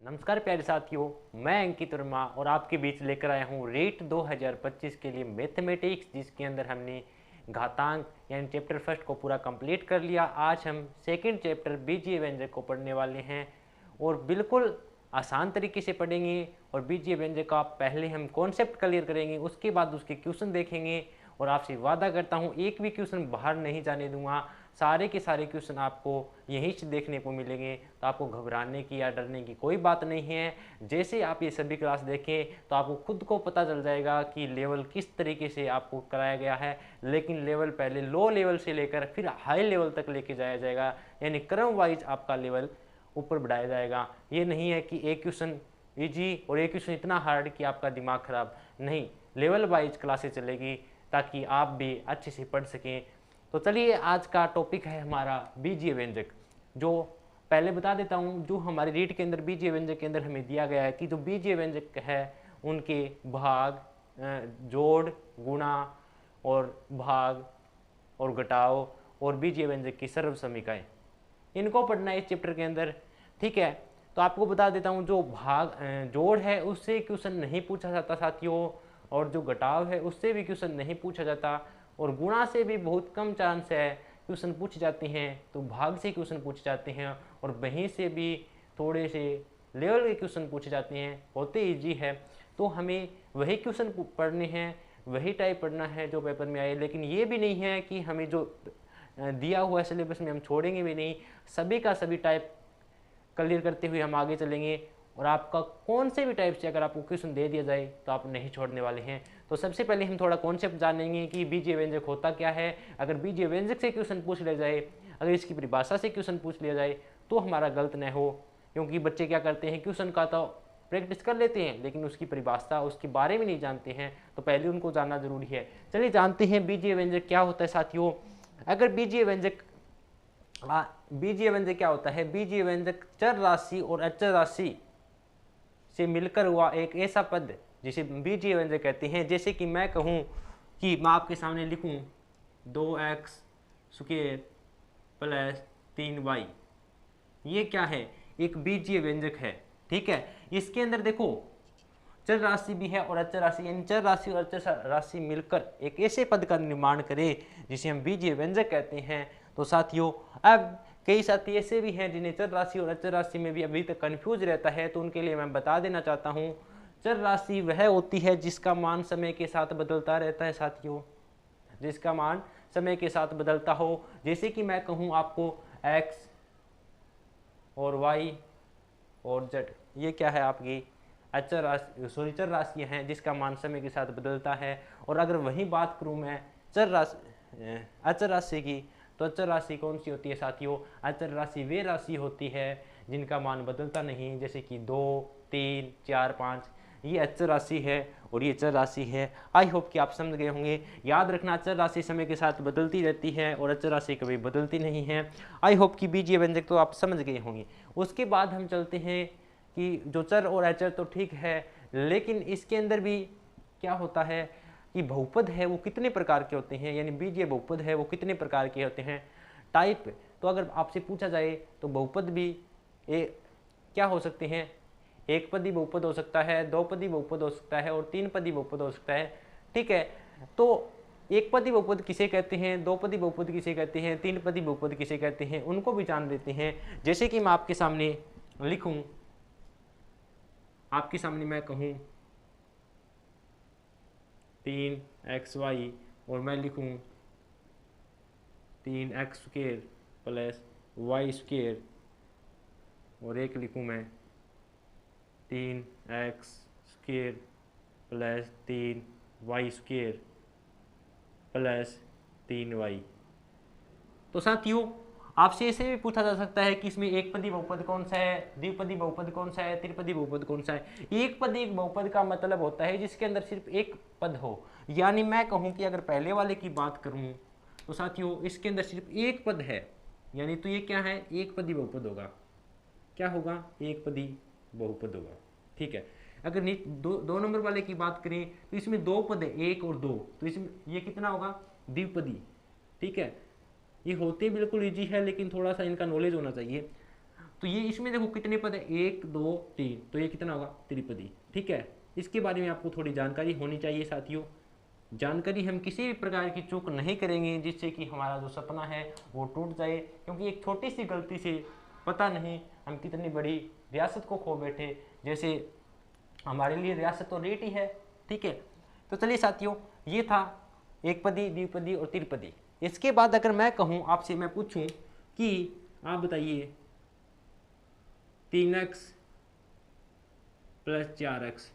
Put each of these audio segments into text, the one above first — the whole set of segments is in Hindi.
नमस्कार प्यारे साथियों, मैं अंकित वर्मा और आपके बीच लेकर आया हूँ रेट 2025 के लिए मैथमेटिक्स, जिसके अंदर हमने घातांक यानी चैप्टर फर्स्ट को पूरा कंप्लीट कर लिया। आज हम सेकंड चैप्टर बीजीय व्यंजक को पढ़ने वाले हैं और बिल्कुल आसान तरीके से पढ़ेंगे। और बीजीय व्यंजक का पहले हम कॉन्सेप्ट क्लियर करेंगे, उसके बाद उसके क्वेश्चन देखेंगे और आपसे वादा करता हूँ एक भी क्वेश्चन बाहर नहीं जाने दूंगा। सारे के सारे क्वेश्चन आपको यहीं से देखने को मिलेंगे, तो आपको घबराने की या डरने की कोई बात नहीं है। जैसे आप ये सभी क्लास देखें तो आपको खुद को पता चल जाएगा कि लेवल किस तरीके से आपको कराया गया है। लेकिन लेवल पहले लो लेवल से लेकर फिर हाई लेवल तक लेके जाया जाएगा, यानी क्रम वाइज आपका लेवल ऊपर बढ़ाया जाएगा। ये नहीं है कि एक क्वेश्चन ईजी और एक क्वेश्चन इतना हार्ड कि आपका दिमाग खराब, नहीं, लेवल वाइज क्लासेस चलेगी ताकि आप भी अच्छे से पढ़ सकें। तो चलिए, आज का टॉपिक है हमारा बीजीय व्यंजक। जो पहले बता देता हूँ, जो हमारे रीट के अंदर बीजीय व्यंजक के अंदर हमें दिया गया है कि जो बीजीय व्यंजक है उनके भाग, जोड़, गुणा और भाग और घटाव और बीजीय व्यंजक की सर्व समीकाएं, इनको पढ़ना है इस चैप्टर के अंदर। ठीक है, तो आपको बता देता हूँ, जो भाग जोड़ है उससे क्वेश्चन नहीं पूछा जाता साथियों, और जो घटाव है उससे भी क्वेश्चन नहीं पूछा जाता, और गुणा से भी बहुत कम चांस है क्वेश्चन पूछे जाते हैं। तो भाग से क्वेश्चन पूछे जाते हैं और वहीं से भी थोड़े से लेवल के क्वेश्चन पूछे जाते हैं, होते ईजी है। तो हमें वही क्वेश्चन पढ़ने हैं, वही टाइप पढ़ना है जो पेपर में आए। लेकिन ये भी नहीं है कि हमें जो दिया हुआ है सिलेबस में हम छोड़ेंगे भी नहीं, सभी का सभी टाइप क्लियर करते हुए हम आगे चलेंगे। और आपका कौन से भी टाइप से अगर आपको क्वेश्चन दे दिया जाए तो आप नहीं छोड़ने वाले हैं। तो सबसे पहले हम थोड़ा कॉन्सेप्ट जानेंगे कि बीजीय व्यंजक होता क्या है। अगर बीजीय व्यंजक से क्वेश्चन पूछ लिया जाए, अगर इसकी परिभाषा से क्वेश्चन पूछ लिया जाए तो हमारा गलत न हो, क्योंकि बच्चे क्या करते हैं, क्वेश्चन का तो प्रैक्टिस कर लेते हैं लेकिन उसकी परिभाषा, उसके बारे में नहीं जानते हैं। तो पहले उनको जानना जरूरी है। चलिए जानते हैं बीजीय व्यंजक क्या होता है साथियों। अगर बीजीय व्यंजक क्या होता है, बीजीय व्यंजक चर राशि और अचर राशि से मिलकर हुआ एक ऐसा पद जिसे बीजीय व्यंजक कहते हैं। जैसे कि मैं कहूँ कि मैं आपके सामने लिखूँ 2x² प्लस 3y, ये क्या है, एक बीजीय व्यंजक है। ठीक है, इसके अंदर देखो चर राशि भी है और अचर राशि, यानी चर राशि और अचर राशि मिलकर एक ऐसे पद का निर्माण करे जिसे हम बीजीय व्यंजक कहते हैं। तो साथियों, अब कई साथी ऐसे भी हैं जिन्हें चर राशि और अचर राशि में भी अभी तक कंफ्यूज रहता है, तो उनके लिए मैं बता देना चाहता हूँ, चर राशि वह होती है जिसका मान समय के साथ बदलता रहता है साथियों, जिसका मान समय के साथ बदलता हो। जैसे कि मैं कहूँ आपको x और y और z, ये क्या है, आपकी अचर राशि, सॉरी चर राशि हैं जिसका मान समय के साथ बदलता है। और अगर वही बात करूँ मैं अचर राशि की, तो अचर राशि कौन सी होती है साथियों, अचर राशि वे राशि होती है जिनका मान बदलता नहीं, जैसे कि 2, 3, 4, 5, ये अचर राशि है और ये चर राशि है। आई होप कि आप समझ गए होंगे। याद रखना, अचर राशि समय के साथ बदलती रहती है और अचर राशि कभी बदलती नहीं है। आई होप कि बीजीय व्यंजक तो आप समझ गए होंगे। उसके बाद हम चलते हैं कि जो चर और अचर तो ठीक है, लेकिन इसके अंदर भी क्या होता है कि बहुपद है वो कितने प्रकार के होते हैं, यानी बीजीय बहुपद है वो कितने प्रकार के होते हैं, टाइप। तो अगर आपसे पूछा जाए तो बहुपद भी क्या हो सकते हैं, एक पदी बहुपद हो सकता है, दो पदी बहुपद हो सकता है और तीन पदी बहुपद हो सकता है। ठीक है, तो एक पदी बहुपद किसे कहते हैं, दो पदी बहुपद किसे कहते हैं, तीन पदी बहुपद किसे कहते हैं, उनको भी जान लेते हैं। जैसे कि मैं आपके सामने लिखूं, आपके सामने मैं कहूँ 3xy और मैं लिखूँ 3x² प्लस y² और एक लिखूँ मैं 3x² plus 3y² plus 3y। तो साथियों, आपसे ऐसे भी पूछा जा सकता है कि इसमें एक पदी बहुपद कौन सा है, द्विपदी बहुपद कौन सा है, त्रिपदी बहुपद कौन सा है। एक पदी बहुपद का मतलब होता है जिसके अंदर सिर्फ एक पद हो, यानी मैं कहूँ कि अगर पहले वाले की बात करूँ तो साथियों इसके अंदर सिर्फ एक पद है, यानी तो ये क्या है, एक पदी बहुपद होगा। क्या होगा, एक पदी बहुपद होगा। ठीक है, अगर दो नंबर वाले की बात करें तो इसमें दो पद है, एक और दो, तो इसमें ये कितना होगा, द्विपदी। ठीक है, ये होते बिल्कुल इजी है लेकिन थोड़ा सा इनका नॉलेज होना चाहिए। तो ये इसमें देखो कितने पद है, 1 2 3, तो ये कितना होगा, त्रिपदी। ठीक है, इसके बारे में आपको थोड़ी जानकारी होनी चाहिए साथियों। जानकारी हम किसी भी प्रकार की चूक नहीं करेंगे जिससे कि हमारा जो सपना है वो टूट जाए, क्योंकि एक छोटी सी गलती से पता नहीं हम कितनी बड़ी रियासत को खो बैठे। जैसे हमारे लिए रियासत तो रेट ही है। ठीक है, तो चलिए साथियों, ये था एक पदी, द्विपदी और त्रिपदी। इसके बाद अगर मैं कहूँ आपसे, मैं पूछूं कि आप बताइए 3x + 4x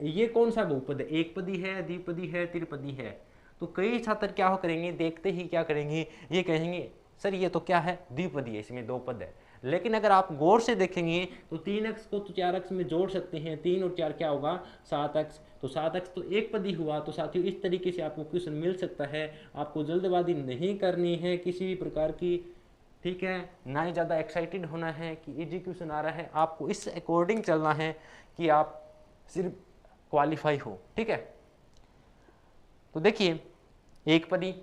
ये कौन सा बहुपद है, एक पदी है, द्विपदी है, त्रिपदी है। तो कई छात्र क्या हो करेंगे, देखते ही क्या करेंगे, ये कहेंगे सर ये तो क्या है, द्विपदी है, इसमें 2 पद है। लेकिन अगर आप गौर से देखेंगे तो 3x को तो 4x में जोड़ सकते हैं, 3 और 4 क्या होगा, 7x, तो 7x तो एक पदी हुआ। तो साथियों इस तरीके से आपको क्वेश्चन मिल सकता है। आपको जल्दबाजी नहीं करनी है किसी भी प्रकार की, ठीक है, ना ही ज़्यादा एक्साइटेड होना है कि इजी क्वेश्चन आ रहा है। आपको इस अकॉर्डिंग चलना है कि आप सिर्फ क्वालिफाई हो। ठीक है, तो देखिए एक पदी,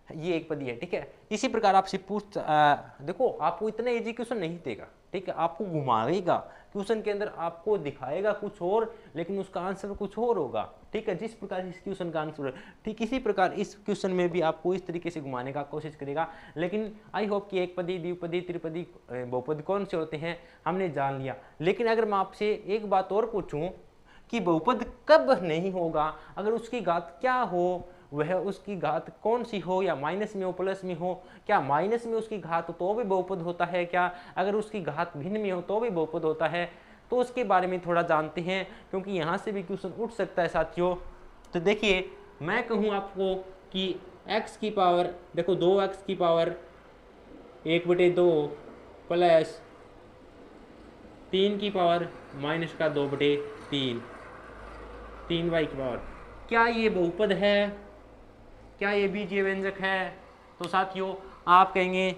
ये एक पदी है। ठीक है, इसी प्रकार आपसे देखो आपको इतना इजी क्वेश्चन नहीं देगा। ठीक है, आपको घुमाएगा क्वेश्चन के अंदर, आपको दिखाएगा कुछ और लेकिन उसका आंसर कुछ और होगा। ठीक है, जिस प्रकार इस क्वेश्चन का आंसर है ठीक इसी प्रकार इस क्वेश्चन में भी आपको इस तरीके से घुमाने का कोशिश करेगा। लेकिन आई होप कि एक पदी, द्विपदी, त्रिपदी, बहुपद कौन से होते हैं हमने जान लिया। लेकिन अगर मैं आपसे एक बात और पूछूं कि बहुपद कब नहीं होगा, अगर उसकी घात क्या हो, वह उसकी घात कौन सी हो, या माइनस में हो प्लस में हो, क्या माइनस में उसकी घात तो भी बहुपद होता है क्या, अगर उसकी घात भिन्न में हो तो भी बहुपद होता है, तो उसके बारे में थोड़ा जानते हैं, क्योंकि यहाँ से भी क्वेश्चन उठ सकता है साथियों। तो देखिए मैं कहूँ आपको कि x की पावर, देखो 2x की पावर 1/2 प्लस 3 की पावर माइनस का 2/3, 3y की पावर, क्या ये बहुपद है, क्या ये बीजीय व्यंजक है। तो साथियों आप कहेंगे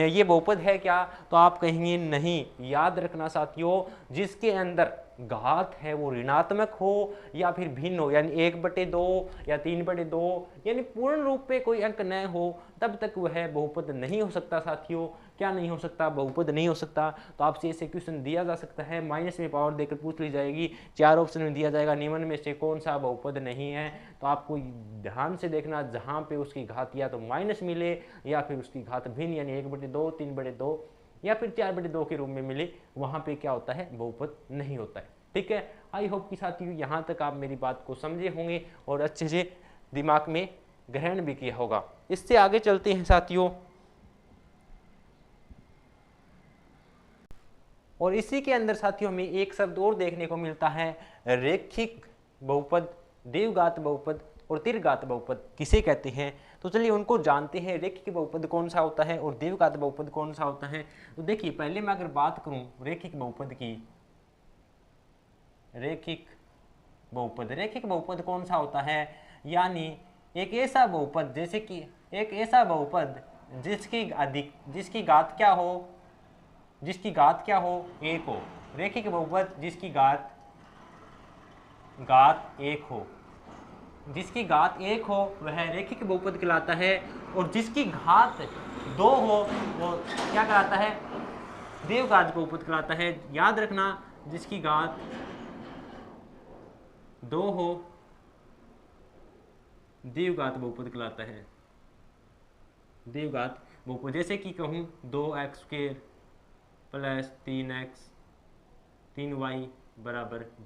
ये बहुपद है क्या, तो आप कहेंगे नहीं। याद रखना साथियों, जिसके अंदर घात है वो ऋणात्मक हो या फिर भिन्न हो, यानी 1/2 या 3/2, यानी पूर्ण रूप पे कोई अंक न हो, तब तक वह बहुपद नहीं हो सकता साथियों। क्या नहीं हो सकता, बहुपद नहीं हो सकता। तो आपसे ऐसे क्वेश्चन दिया जा सकता है, माइनस में पावर देकर पूछ ली जाएगी, 4 ऑप्शन में दिया जाएगा, निम्न में से कौन सा बहुपद नहीं है। तो आपको ध्यान से देखना, जहाँ पे उसकी घात या तो माइनस मिले या फिर उसकी घात भिन्न, यानी 1/2, 3/2 या फिर 4/2 के रूप में मिले, वहाँ पे क्या होता है, बहुपद नहीं होता है। ठीक है, आई होप कि साथियों यहाँ तक आप मेरी बात को समझे होंगे और अच्छे से दिमाग में ग्रहण भी किया होगा। इससे आगे चलते हैं साथियों, और इसी के अंदर साथियों हमें एक शब्द और देखने को मिलता है, रैखिक बहुपद, द्विघात बहुपद और त्रिघात बहुपद किसे कहते हैं। तो चलिए उनको जानते हैं, रैखिक बहुपद कौन सा होता है और द्विघात बहुपद कौन सा होता है। तो देखिए पहले मैं अगर बात करूं रैखिक बहुपद की, रैखिक बहुपद कौन सा होता है, यानी एक ऐसा बहुपद, जैसे कि एक ऐसा बहुपद जिसकी घात क्या हो, एक हो। रैखिक बहुपद जिसकी घात 1 हो, जिसकी घात 1 हो वह रैखिक बहुपद कहलाता है, और जिसकी घात 2 हो वो क्या कहलाता है, द्विघात बहुपद कहलाता है। याद रखना, जिसकी घात 2 हो द्विघात बहुपद कहलाता है, द्विघात बहुपद। जैसे कि कहूँ 2x² + 3x 3y =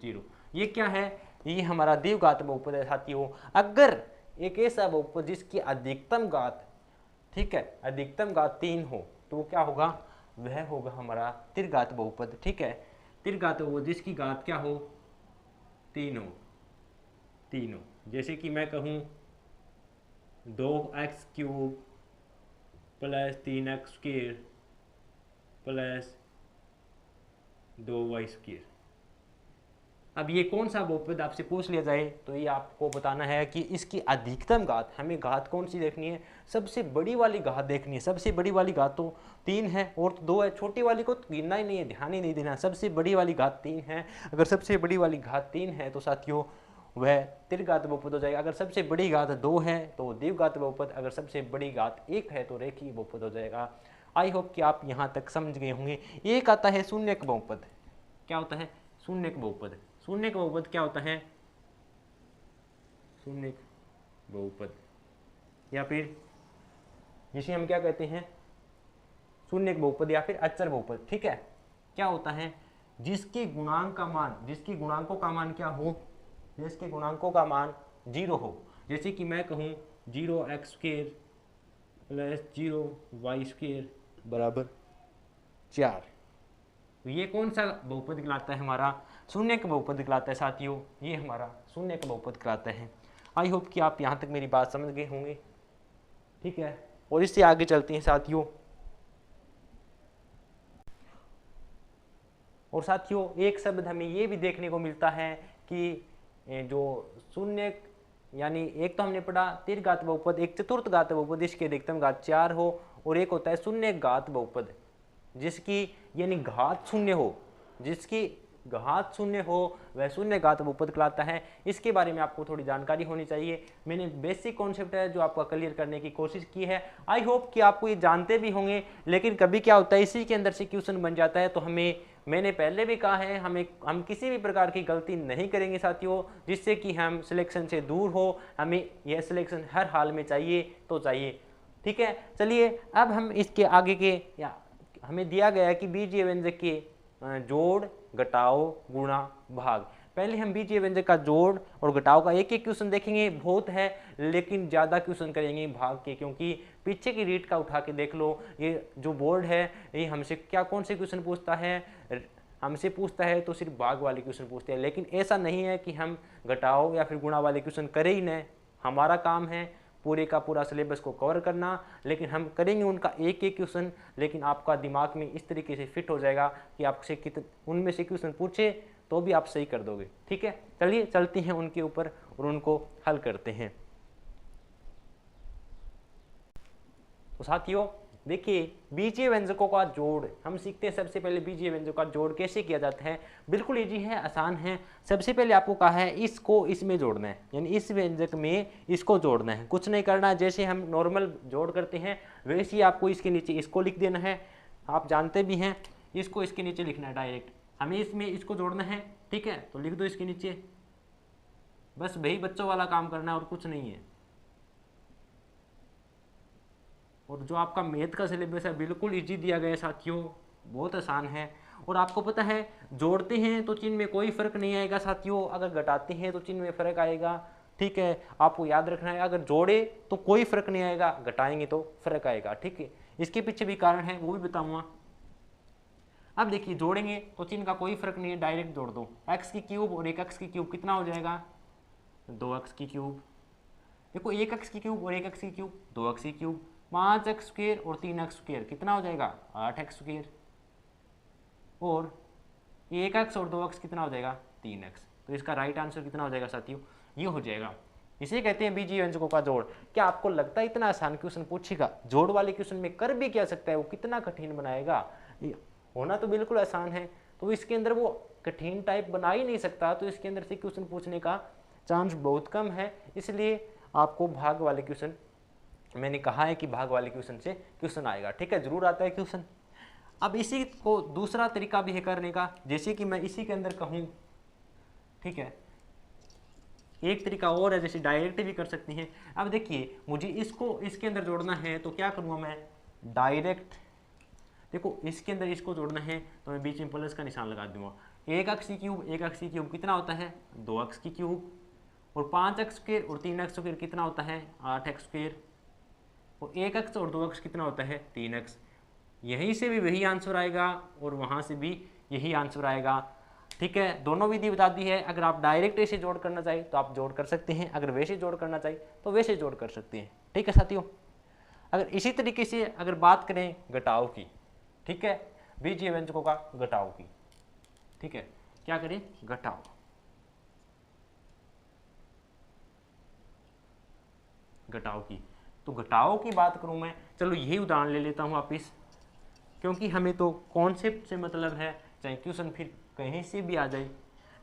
0, ये क्या है, ये हमारा द्विघात बहुपद है साथियों। अगर एक ऐसा बहुपद जिसकी अधिकतम घात, ठीक है, अधिकतम घात 3 हो, तो वो क्या होगा, वह होगा हमारा त्रिघात बहुपद। ठीक है, त्रिघात बहुपद जिसकी घात क्या हो, 3 हो। जैसे कि मैं कहूँ 2x³ + 3x² + 2y²। अब ये कौन सा बहुपद आपसे पूछ लिया जाए तो ये आपको बताना है कि इसकी अधिकतम घात, हमें घात कौन सी देखनी है, सबसे बड़ी वाली घात देखनी है। सबसे बड़ी वाली घात तो 3 है और 2 है, छोटी वाली को तो गिनना ही नहीं है, ध्यान ही नहीं देना। सबसे बड़ी वाली घात 3 है। अगर सबसे बड़ी वाली घात 3 है तो साथियों वह त्रिघात बहुपद हो जाएगा। अगर सबसे बड़ी घात 2 है तो वो द्विघात बहुपद, अगर सबसे बड़ी घात 1 है तो रेखीय बहुपद हो जाएगा। आई होप कि आप यहाँ तक समझ गए होंगे। एक आता है शून्यक बहुपद। क्या होता है? शून्यक बहुपद। शून्यक बहुपद क्या होता है? शून्यक बहुपद, या फिर जिसे हम क्या कहते हैं, शून्यक बहुपद या फिर अचर बहुपद। ठीक है, क्या होता है? जिसके गुणांक का मान, जिसके गुणांकों का मान क्या हो, जिसके गुणांकों का मान 0 हो। जैसे कि मैं कहूँ 0x² प्लस 0y² बराबर 4, ये कौन सा बहुपद कहलाता है? हमारा शून्यक बहुपद कहलाता है साथियों। ये हमारा शून्यक बहुपद कहलाता है। आई होप कि आप यहाँ तक मेरी बात समझ गए होंगे। ठीक है, और इससे आगे चलते हैं साथियों। और साथियों एक शब्द हमें ये भी देखने को मिलता है कि जो शून्य, यानी एक तो हमने पढ़ा त्रिघात बहुपद, एक चतुर्थ घात बहुपद जिसकी अधिकतम घात 4 हो, और एक होता है शून्य घात बहुपद जिसकी यानी घात शून्य हो, जिसकी घात शून्य हो वह शून्य घात बहुपद कहलाता है। इसके बारे में आपको थोड़ी जानकारी होनी चाहिए। मैंने बेसिक कॉन्सेप्ट है जो आपका क्लियर करने की कोशिश की है। आई होप कि आपको ये जानते भी होंगे, लेकिन कभी क्या होता है इसी के अंदर से क्वेश्चन बन जाता है, तो मैंने पहले भी कहा है हम किसी भी प्रकार की गलती नहीं करेंगे साथियों, जिससे कि हम सिलेक्शन से दूर हो। हमें यह सिलेक्शन हर हाल में चाहिए तो चाहिए। ठीक है, चलिए अब हम इसके आगे के, या हमें दिया गया है कि बीजीय व्यंजक के जोड़, घटाओ, गुणा, भाग। पहले हम बीजीय व्यंजक का जोड़ और घटाओ का एक एक क्वेश्चन देखेंगे। बहुत है लेकिन ज़्यादा क्वेश्चन करेंगे भाग के, क्योंकि पीछे की रीट का उठा के देख लो, ये जो बोर्ड है ये हमसे क्या कौन से क्वेश्चन पूछता है, हमसे पूछता है तो सिर्फ भाग वाले क्वेश्चन पूछते हैं। लेकिन ऐसा नहीं है कि हम घटाओ या फिर गुणा वाले क्वेश्चन करें ही नहीं। हमारा काम है पूरे का पूरा सिलेबस को कवर करना, लेकिन हम करेंगे उनका एक एक क्वेश्चन, लेकिन आपका दिमाग में इस तरीके से फिट हो जाएगा कि आपसे उनमें से क्वेश्चन पूछे तो भी आप सही कर दोगे। ठीक है, चलिए चलते हैं उनके ऊपर और उनको हल करते हैं। तो साथियों देखिए, बीजीय व्यंजकों का जोड़ हम सीखते हैं। सबसे पहले बीजीय व्यंजकों का जोड़ कैसे किया जाता है? बिल्कुल इजी है, आसान है। सबसे पहले आपको कहा है इसको इसमें जोड़ना है, यानी इस व्यंजक में इसको जोड़ना है, कुछ नहीं करना। जैसे हम नॉर्मल जोड़ करते हैं वैसे ही आपको इसके नीचे इसको लिख देना है। आप जानते भी हैं, इसको इसके नीचे लिखना है डायरेक्ट, हमें इसमें इसको जोड़ना है। ठीक है, तो लिख दो इसके नीचे, बस वही बच्चों वाला काम करना है और कुछ नहीं है। और जो आपका मैथ का सिलेबस है बिल्कुल इजी दिया गया है साथियों, बहुत आसान है। और आपको पता है जोड़ते हैं तो चिन्ह में कोई फर्क नहीं आएगा साथियों, अगर घटाते हैं तो चिन्ह में फर्क आएगा। ठीक है, आपको याद रखना है, अगर जोड़े तो कोई फर्क नहीं आएगा, घटाएंगे तो फर्क आएगा। ठीक है, इसके पीछे भी कारण है, वो भी बताऊंगा। अब देखिए, जोड़ेंगे तो चिन्ह का कोई फर्क नहीं है, डायरेक्ट जोड़ दो। एक्स की क्यूब और एक एक्स की क्यूब कितना हो जाएगा? 2x की क्यूब। देखो, 1x की क्यूब और 1x की क्यूब 2x की क्यूब, 5x² और 3x² कितना हो जाएगा? 8x²। और 1x और 2x कितना हो जाएगा? 3x। तो इसका राइट आंसर कितना हो जाएगा साथियों? ये हो जाएगा। इसे कहते हैं बीजीय व्यंजकों का जोड़। क्या आपको लगता है इतना आसान क्वेश्चन पूछेगा? जोड़ वाले क्वेश्चन में कर भी क्या सकता है, वो कितना कठिन बनाएगा? होना तो बिल्कुल आसान है, तो इसके अंदर वो कठिन टाइप बना ही नहीं सकता, तो इसके अंदर से क्वेश्चन पूछने का चांस बहुत कम है। इसलिए आपको भाग वाले क्वेश्चन, मैंने कहा है कि भाग वाले क्वेश्चन से क्वेश्चन आएगा। ठीक है, जरूर आता है क्वेश्चन। अब इसी को दूसरा तरीका भी है करने का, जैसे कि मैं इसी के अंदर कहूँ। ठीक है, एक तरीका और है, जैसे डायरेक्ट भी कर सकते हैं। अब देखिए, मुझे इसको इसके अंदर जोड़ना है तो क्या करूँगा मैं? डायरेक्ट। देखो, इसके अंदर इसको जोड़ना है तो मैं बीच में प्लस का निशान लगा दूंगा। 1x की क्यूब 1x की क्यूब कितना होता है? 2x की क्यूब। और 5x² और 3x² कितना होता है? 8x²। और 1x और 2x कितना होता है? 3x। यहीं से भी वही आंसर आएगा और वहाँ से भी यही आंसर आएगा। ठीक है, दोनों विधि बता दी है। अगर आप डायरेक्ट ऐसे जोड़ करना चाहिए तो आप जोड़ कर सकते हैं, अगर वैसे जोड़ करना चाहिए तो वैसे जोड़ कर सकते हैं। ठीक है साथियों, अगर इसी तरीके से अगर बात करें घटाव की, ठीक है, बीजीय व्यंजकों का घटाव की, ठीक है, क्या करें? घटाव। घटाव की, तो घटाव की बात करूं मैं, चलो यही उदाहरण ले लेता हूं वापिस, क्योंकि हमें तो कॉन्सेप्ट से मतलब है, चाहे क्वेश्चन फिर कहीं से भी आ जाए।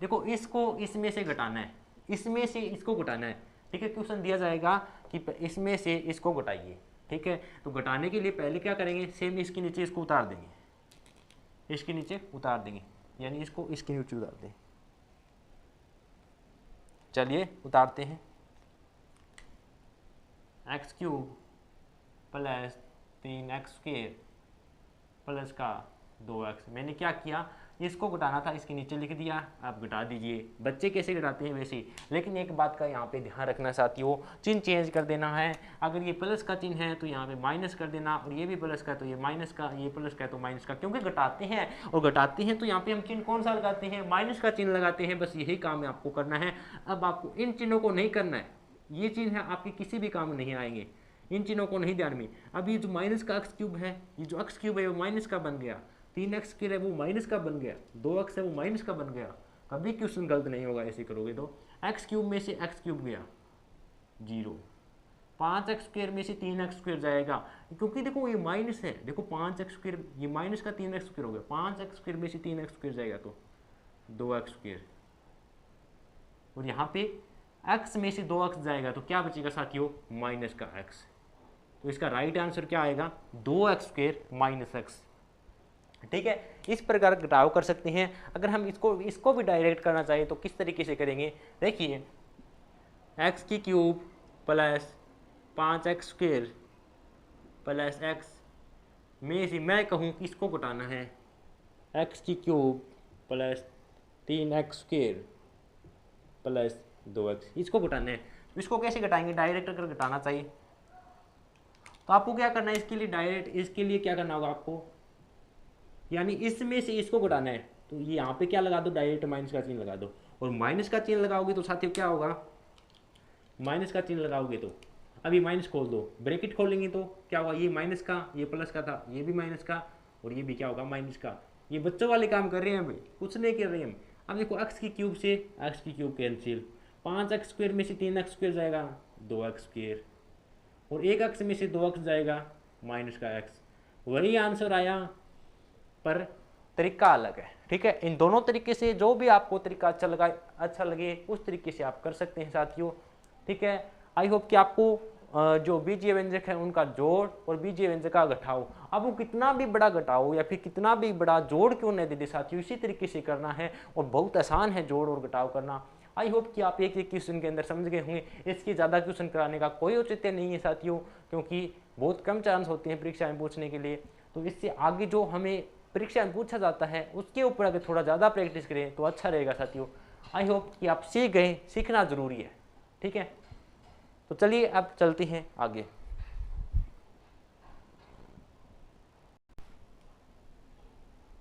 देखो, इसको इसमें से घटाना है, इसमें से इसको घटाना है, ठीक है। क्वेश्चन दिया जाएगा कि इसमें से इसको घटाइए, ठीक है। तो घटाने के लिए पहले क्या करेंगे, सेम इसके नीचे इसको उतार देंगे, इसके नीचे उतार देंगे, यानी इसको इसके नीचे उतार दें। चलिए उतारते हैं। X cube plus 3x square plus का 2x। मैंने क्या किया, इसको घटाना था, इसके नीचे लिख दिया, आप घटा दीजिए। बच्चे कैसे घटाते हैं वैसे ही, लेकिन एक बात का यहाँ पे ध्यान रखना साथियों, चिन्ह चेंज कर देना है। अगर ये प्लस का चिन्ह है तो यहाँ पे माइनस कर देना, और ये भी प्लस का तो ये माइनस का, ये प्लस का तो माइनस का, क्योंकि घटाते हैं और घटाते हैं तो यहाँ पे हम चिन्ह कौन सा लगाते हैं, माइनस का चिन्ह लगाते हैं। बस यही काम है आपको करना है। अब आपको इन चिन्हों को नहीं करना है, ये चिन्ह है आपके किसी भी काम में नहीं आएंगे, इन चिन्हों को नहीं ध्यान में। अब ये जो माइनस का एक्स क्यूब है, ये जो एक्स क्यूब है वो माइनस का बन गया, 3x स्क्वायर है वो माइनस का बन गया, 2x है वो माइनस का बन गया। कभी क्वेश्चन गलत नहीं होगा ऐसे करोगे तो। एक्स क्यूब में से एक्स क्यूब गया 0, 5x स्क्वायर में से 3x स्क्वायर जाएगा, क्योंकि देखो ये माइनस है, देखो 5x स्क्वायर, ये माइनस का 3x स्क्वायर हो गया, 5x स्क्वायर में से 3x स्क्वायर जाएगा तो 2x स्क्वायर, और यहाँ पे x में से 2x जाएगा तो क्या बचेगा साथियों, माइनस का x। तो इसका राइट आंसर क्या आएगा, 2x स्क्वायर माइनस x, ठीक है। इस प्रकार घटाव कर सकते हैं। अगर हम इसको भी डायरेक्ट करना चाहिए तो किस तरीके से करेंगे, देखिए एक्स की cube plus 5x square plus x में से मैं कहूँ कि इसको घटाना है, एक्स की cube plus 3x square plus 2x, इसको घटाना है। तो इसको कैसे घटाएंगे, डायरेक्ट अगर घटाना चाहिए तो आपको क्या करना है, इसके लिए डायरेक्ट, इसके लिए क्या करना होगा आपको, यानी इसमें से इसको घटाना है तो ये यहाँ पे क्या लगा दो, डायरेक्ट माइनस का चिन्ह लगा दो। और माइनस का चिन्ह लगाओगे तो साथियों क्या होगा, माइनस का चिन्ह लगाओगे तो अभी माइनस खोल दो, ब्रैकेट खोलेंगे तो क्या होगा, ये माइनस का, ये प्लस का था, ये भी माइनस का, और ये भी क्या होगा, माइनस का। ये बच्चों वाले काम कर रहे हैं, भाई कुछ नहीं कर रहे हैं हम। अब देखो एक्स की क्यूब से एक्स की क्यूब कैंसिल, 5x स्क्वायर में से 3x स्क्वायर जाएगा 2x स्क्वायर, और एक एक्स में से 2x जाएगा माइनस का एक्स। वही आंसर आया, पर तरीका अलग है, ठीक है। इन दोनों तरीके से जो भी आपको तरीका अच्छा लगे उस तरीके से आप कर सकते हैं साथियों, ठीक है। आई होप कि आपको जो बीजीय व्यंजक है उनका जोड़ और बीजीय व्यंजक का घटाव, अब वो कितना भी बड़ा घटाओ या फिर कितना भी बड़ा जोड़ क्यों नहीं दे दे साथियों, इसी तरीके से करना है और बहुत आसान है जोड़ और घटाव करना। आई होप कि आप एक क्वेश्चन के अंदर समझ गए होंगे। इसके ज़्यादा क्वेश्चन कराने का कोई औचित्य नहीं है साथियों, क्योंकि बहुत कम चांस होते हैं परीक्षा में पूछने के लिए। तो इससे आगे जो हमें परीक्षा में पूछा जाता है उसके ऊपर अगर थोड़ा ज़्यादा प्रैक्टिस करें तो अच्छा रहेगा साथियों। आई होप कि आप सीख गए, सीखना ज़रूरी है, ठीक है। तो चलिए अब चलते हैं आगे।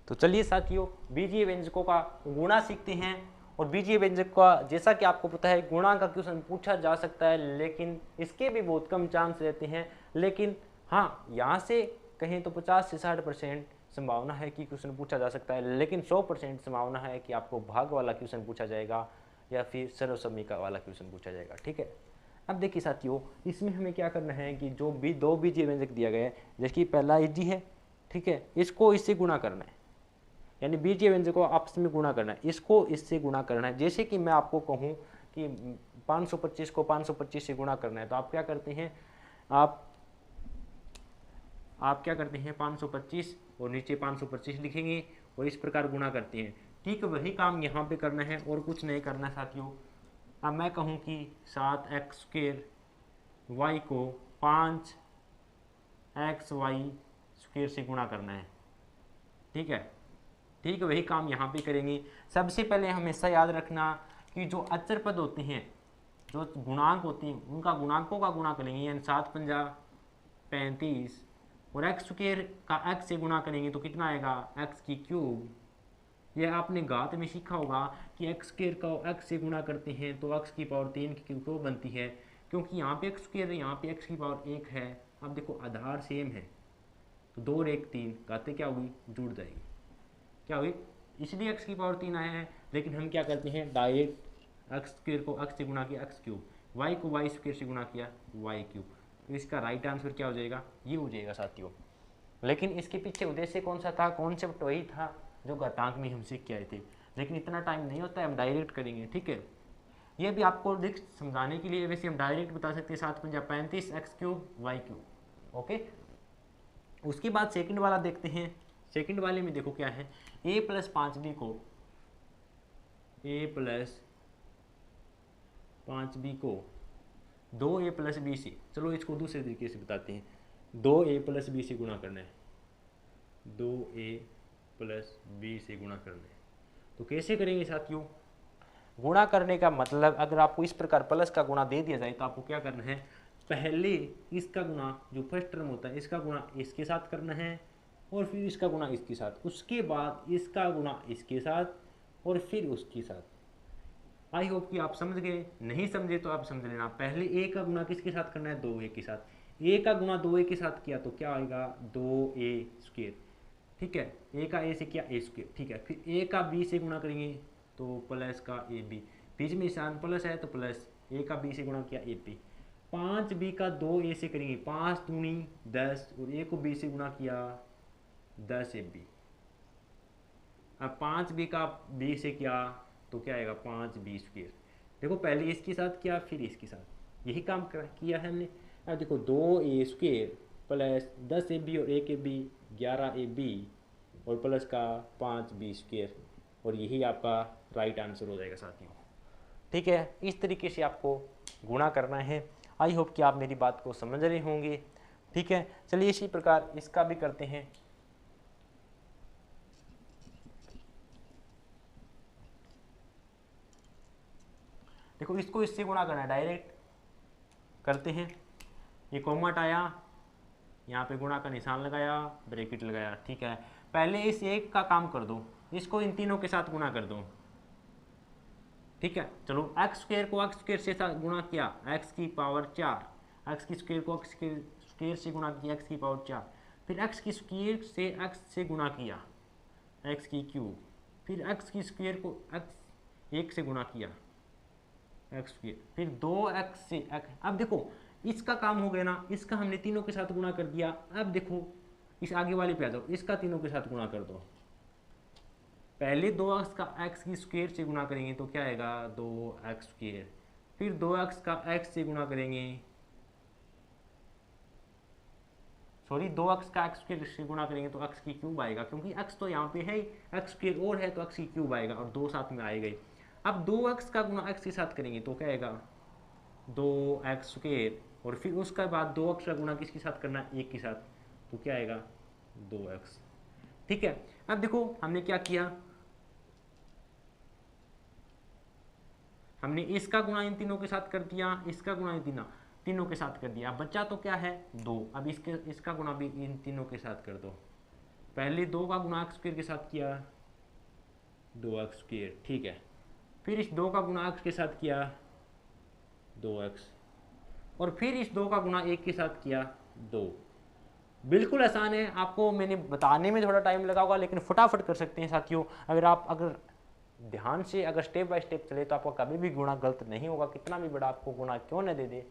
तो चलिए साथियों बीजीय व्यंजकों का गुणा सीखते हैं। और बीजीय व्यंजक का जैसा कि आपको पता है गुणा का क्वेश्चन पूछा जा सकता है, लेकिन इसके भी बहुत कम चांस रहते हैं। लेकिन हाँ, यहाँ से कहें तो 50 से 60% संभावना है कि क्वेश्चन पूछा जा सकता है, लेकिन 100% संभावना है कि आपको भाग वाला क्वेश्चन पूछा जाएगा या फिर सर्वसमीका वाला क्वेश्चन पूछा जाएगा, ठीक है। अब देखिए साथियों, इसमें हमें क्या करना है कि जो भी दो बीजीय व्यंजक दिया गया है, जैसे कि पहला जी है, ठीक है, इसको इससे गुणा करना है, यानी बीजीय व्यंजक को आपस में गुणा करना है, इसको इससे गुणा करना है। जैसे कि मैं आपको कहूँ कि 525 को 525 से गुणा करना है, तो आप क्या करते हैं, आप क्या करते हैं 525 और नीचे 525 लिखेंगे और इस प्रकार गुणा करते हैं। ठीक वही काम यहाँ पे करना है और कुछ नहीं करना साथियों। अब मैं कहूँ कि 7x स्क्वायर वाई को 5xy स्क्वायर से गुणा करना है, ठीक है। ठीक वही काम यहाँ पे करेंगे। सबसे पहले हमेशा याद रखना कि जो अचर पद होते हैं, जो गुणांक होते हैं, उनका गुणांकों का गुणा करेंगे, यानी 7 पंजा 35 और एक्स स्क्वायर का एक्स से गुणा करेंगे तो कितना आएगा, एक्स की क्यूब। यह आपने घात में सीखा होगा कि एक्स स्क्वायर का एक्स से गुणा करते हैं तो एक्स की पावर 3 की क्यूब बनती है, क्योंकि यहाँ पे एक्स स्क्वायर है, यहाँ पे एक्स की पावर 1 है। अब देखो आधार सेम है तो 2 और 1 3, घातें क्या होगी, जुड़ जाएगी, क्या हुई, इसलिए एक्स की पावर 3 आया है। लेकिन हम क्या करते हैं, डायरेक्ट एक्स स्क्वायर को एक्स से गुणा किया एक्स क्यूब, वाई को वाई स्क्वायर से गुणा किया वाई क्यूब। तो इसका राइट आंसर क्या हो जाएगा, ये हो जाएगा साथियों। लेकिन इसके पीछे उद्देश्य कौन सा था, कॉन्सेप्ट वही था जो घातांक में हम सीख के आए थे। लेकिन इतना टाइम नहीं होता है, हम डायरेक्ट करेंगे, ठीक है। ये भी आपको समझाने के लिए वैसे हम डायरेक्ट बता सकते हैं 7 पंजा 35 X cube Y cube. Okay, उसके बाद सेकंड वाला देखते हैं। सेकंड वाले में देखो क्या है, a प्लस 5b को a प्लस 5b को 2a प्लस बी से, चलो इसको दूसरे तरीके से बताते हैं, 2a प्लस बी से गुणा करना है, 2a प्लस बी से गुणा करना है। तो कैसे करेंगे साथियों, गुणा करने का मतलब अगर आपको इस प्रकार प्लस का गुणा दे दिया जाए तो आपको क्या करना है, पहले इसका गुणा जो फर्स्ट टर्म होता है इसका गुणा इसके साथ करना है और फिर इसका गुणा इसके साथ, उसके बाद इसका गुणा इसके साथ और फिर उसके साथ। आई होप कि आप समझ गए, नहीं समझे तो आप समझ लेना। पहले ए का गुणा किसके साथ करना है, 2a के साथ। ए का गुणा 2a के साथ किया तो क्या आएगा, 2a स्क्वायर, ठीक है। ए का ए से किया a स्क्वायर, ठीक है। फिर ए का बी से गुणा करेंगे तो प्लस का ए बी, बीच में निशान प्लस है तो प्लस, ए का बी से गुणा किया ए बी। 5b का 2a से करेंगे, 5 दूनी 10 और ए को b से गुणा किया 10ab। अब 5b का b से किया तो क्या आएगा, 5b स्क्वायर। देखो पहले इसके साथ किया फिर इसके साथ, यही काम किया है हमने। अब देखो 2a स्क्वायर प्लस 10ab और 1ab 11ab और प्लस का 5b स्क्वायर, और यही आपका राइट आंसर हो जाएगा साथियों। ठीक है, इस तरीके से आपको गुणा करना है। आई होप कि आप मेरी बात को समझ रहे होंगे। ठीक है, चलिए इसी प्रकार इसका भी करते हैं। देखो इसको इससे गुणा करना है, डायरेक्ट करते हैं। ये कॉमा हटाया, यहाँ पे गुणा का निशान लगाया, ब्रैकेट लगाया। ठीक है, पहले इस एक का काम कर दो, इसको इन तीनों के साथ गुणा कर दो। ठीक है, चलो एक्स स्क्वायर को एक्स स्क्वायर से गुणा किया, एक्स की पावर 4, एक्स की स्क्वायर को एक्स के स्क्वायर से गुणा किया, एक्स की पावर 4, फिर एक्स की स्क्वायर से एक्स से गुणा किया, एक्स की क्यूब, फिर एक्स की स्क्वायर को एक्स 1 से गुणा किया, एक्स स्क्वायर, फिर 2x से एक्स। अब देखो इसका काम हो गया ना, इसका हमने तीनों के साथ गुणा कर दिया। अब देखो इस आगे वाले पे आ जाओ, इसका तीनों के साथ गुणा कर दो। पहले 2x का x की स्क्वायर से गुणा करेंगे तो क्या आएगा, 2x स्क्वायर, फिर 2x का x से गुणा करेंगे, सॉरी 2x का x स्क्वायर से गुणा करेंगे तो x की क्यूब आएगा, क्योंकि x तो यहाँ पे है, x स्क्वायर और है तो x की क्यूब आएगा और 2 साथ में आएगा ही। अब 2x का गुणा x के साथ करेंगे तो क्या आएगा, 2x स्क्वायर, और फिर उसके बाद 2x का गुणा किसके साथ करना है, 1 के साथ, तो क्या आएगा 2x। ठीक है, अब देखो हमने क्या किया, हमने इसका गुणा इन तीनों के साथ कर दिया, इसका गुणा इन तीनों के साथ कर दिया, बच्चा तो क्या है 2। अब इसका गुणा भी इन तीनों के साथ कर दो। पहले 2 का गुणा x स्क्वायर के साथ किया, 2x स्क्वायर, ठीक है। फिर इस 2 का गुणा x के साथ किया, 2x, और फिर इस 2 का गुणा 1 के साथ किया, 2। बिल्कुल आसान है, आपको मैंने बताने में थोड़ा टाइम लगा होगा लेकिन फटाफट कर सकते हैं साथियों। अगर ध्यान से अगर स्टेप बाय स्टेप चले तो आपका कभी भी गुणा गलत नहीं होगा, कितना भी बड़ा आपको गुणा क्यों न दे दे।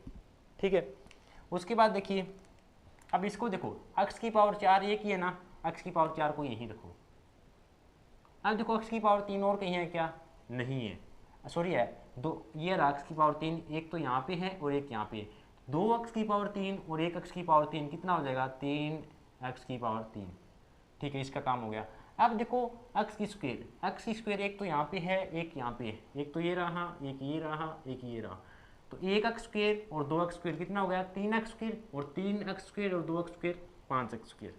ठीक है, उसके बाद देखिए, अब इसको देखो x की पावर 4 एक ही है ना, x की पावर 4 को यहीं रखो। अब देखो x की पावर 3 और कहीं है क्या, नहीं है, सॉरी है 2, ये रहा x की पावर 3, एक तो यहाँ पे है और एक यहाँ पे है। 2x की पावर 3 और 1x की पावर 3 कितना हो जाएगा, 3x की पावर 3। ठीक है, इसका काम हो गया। अब देखो x की स्क्वायर एक तो यहाँ पे है, एक यहाँ पे है, एक तो ये रहा, एक ये रहा, एक ये रहा, तो 1x स्क्वायर और 2x स्क्वायर कितना हो गया, 3x स्क्वायर, और 3x स्क्वायर और 2x स्क्वायर 5x स्क्वायर।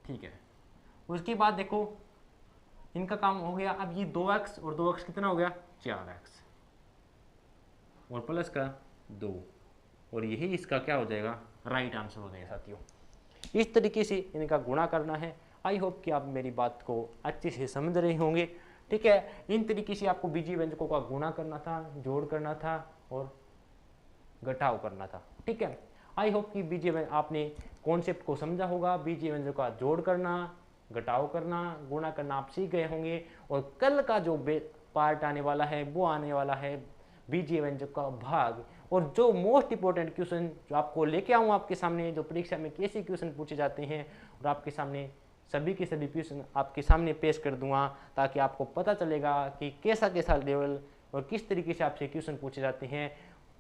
ठीक है, उसके बाद देखो इनका काम हो गया। अब ये 2x और 2x कितना हो गया, 4x, और प्लस का 2, और यही इसका क्या हो जाएगा, राइट आंसर हो जाएगा साथियों। इस तरीके से इनका गुणा करना है। आई होप कि आप मेरी बात को अच्छे से समझ रहे होंगे। ठीक है, इन तरीके से आपको बीजीय व्यंजकों का गुणा करना था, जोड़ करना था और घटाव करना था। ठीक है, आई होप कि बीजीय आपने कॉन्सेप्ट को समझा होगा। बीजीय व्यंजकों का जोड़ करना, घटाव करना, गुणा करना आप सीख गए होंगे। और कल का जो पार्ट आने वाला है वो आने वाला है बीजीय व्यंजक का भाग, और जो मोस्ट इंपॉर्टेंट क्वेश्चन जो आपको लेके आऊँ आपके सामने, जो परीक्षा में कैसे क्वेश्चन पूछे जाते हैं, और आपके सामने सभी के सभी क्वेश्चन आपके सामने पेश कर दूंगा, ताकि आपको पता चलेगा कि कैसा कैसा लेवल और किस तरीके से आपसे क्वेश्चन पूछे जाते हैं।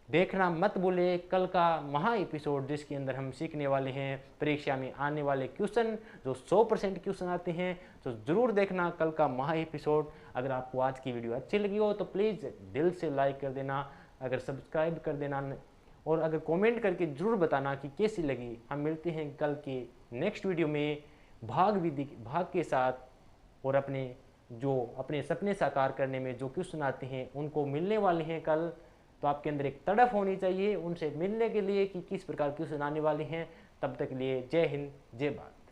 देखना मत भूले कल का महा एपिसोड, जिसके अंदर हम सीखने वाले हैं परीक्षा में आने वाले क्वेश्चन, जो 100% क्वेश्चन आते हैं। तो ज़रूर देखना कल का महा एपिसोड। अगर आपको आज की वीडियो अच्छी लगी हो तो प्लीज़ दिल से लाइक कर देना, अगर सब्सक्राइब कर देना, और अगर कमेंट करके ज़रूर बताना कि कैसी लगी। हम मिलते हैं कल के नेक्स्ट वीडियो में भाग के साथ, और अपने सपने साकार करने में जो क्वेश्चन आते हैं उनको मिलने वाले हैं कल। तो आपके अंदर एक तड़फ होनी चाहिए उनसे मिलने के लिए कि किस प्रकार क्वेश्चन आने वाले हैं। तब तक के लिए जय हिंद, जय भारत।